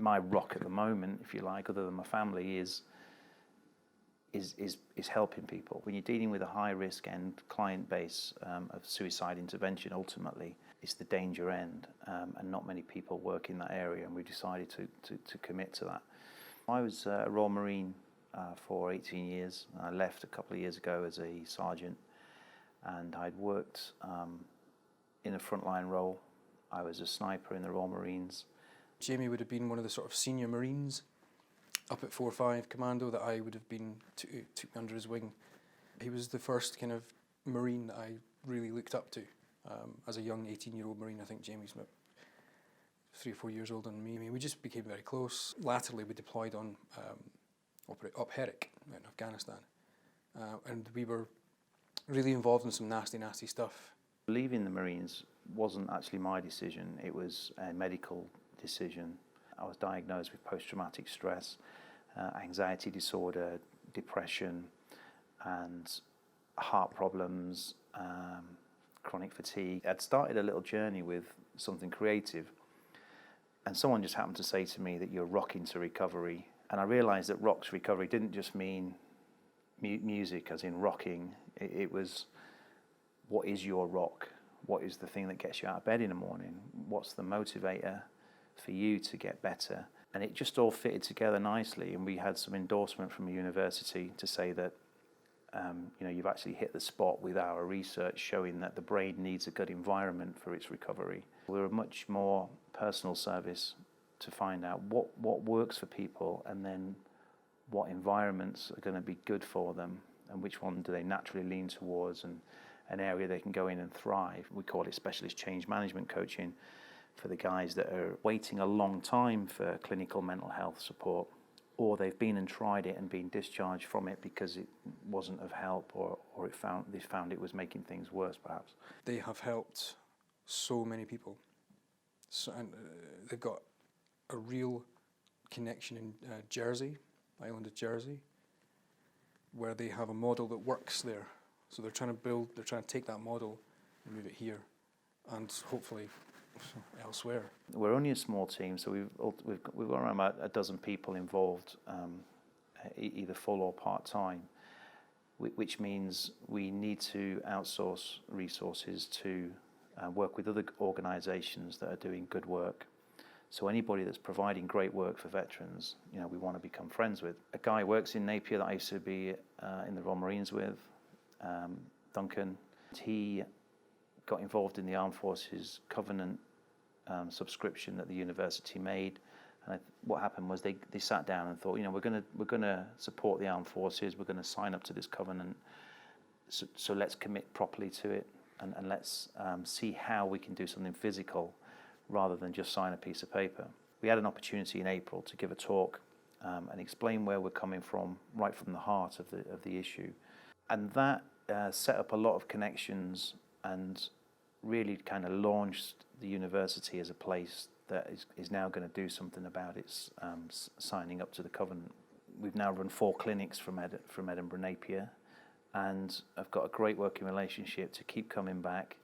my rock at the moment, if you like, other than my family, is helping people. When you're dealing with a high-risk end client base of suicide intervention, ultimately, it's the danger end, and not many people work in that area, and we decided to commit to that. I was a Royal Marine for 18 years. I left a couple of years ago as a sergeant, and I'd worked in a frontline role. I was a sniper in the Royal Marines. Jamie would have been one of the sort of senior Marines up at 4-5 Commando that I would have been, took me under his wing. He was the first kind of Marine that I really looked up to. As a young 18-year-old Marine, I think Jamie's about 3 or 4 years older than me. I mean, we just became very close. Latterly, we deployed on Op Herrick in Afghanistan. And we were really involved in some nasty, nasty stuff. Leaving the Marines wasn't actually my decision, it was a medical decision. I was diagnosed with post-traumatic stress, anxiety disorder, depression, and heart problems, chronic fatigue. I'd started a little journey with something creative, and someone just happened to say to me that you're rocking to recovery. And I realised that Rock2Recovery didn't just mean music, as in rocking. It was, what is your rock? What is the thing that gets you out of bed in the morning? What's the motivator for you to get better? And it just all fitted together nicely, and we had some endorsement from a university to say that you've actually hit the spot with our research showing that the brain needs a good environment for its recovery. We're a much more personal service to find out what works for people, and then what environments are going to be good for them, and which one do they naturally lean towards, and an area they can go in and thrive. We call it specialist change management coaching for the guys that are waiting a long time for clinical mental health support, or they've been and tried it and been discharged from it because it wasn't of help, or they found it was making things worse, perhaps. They have helped so many people. And they've got a real connection in Jersey, island of Jersey, where they have a model that works there. So they're trying to take that model and move it here, and hopefully elsewhere. We're only a small team, so we've got around about a dozen people involved, either full or part-time, which means we need to outsource resources to work with other organisations that are doing good work. So anybody that's providing great work for veterans, we want to become friends with. A guy who works in Napier that I used to be in the Royal Marines with, Duncan, he got involved in the Armed Forces Covenant subscription that the university made, and what happened was they sat down and thought, we're going to support the Armed Forces, we're going to sign up to this covenant, so let's commit properly to it, and let's see how we can do something physical rather than just sign a piece of paper. We had an opportunity in April to give a talk and explain where we're coming from, right from the heart of the issue, and that set up a lot of connections and really kind of launched the university as a place that is now going to do something about its signing up to the covenant. We've now run 4 clinics from Edinburgh Napier, and I've got a great working relationship to keep coming back,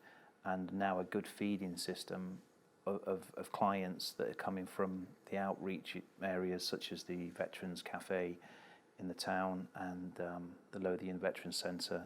and now a good feeding system of clients that are coming from the outreach areas, such as the Veterans Cafe in the town and the Lothian Veterans Centre.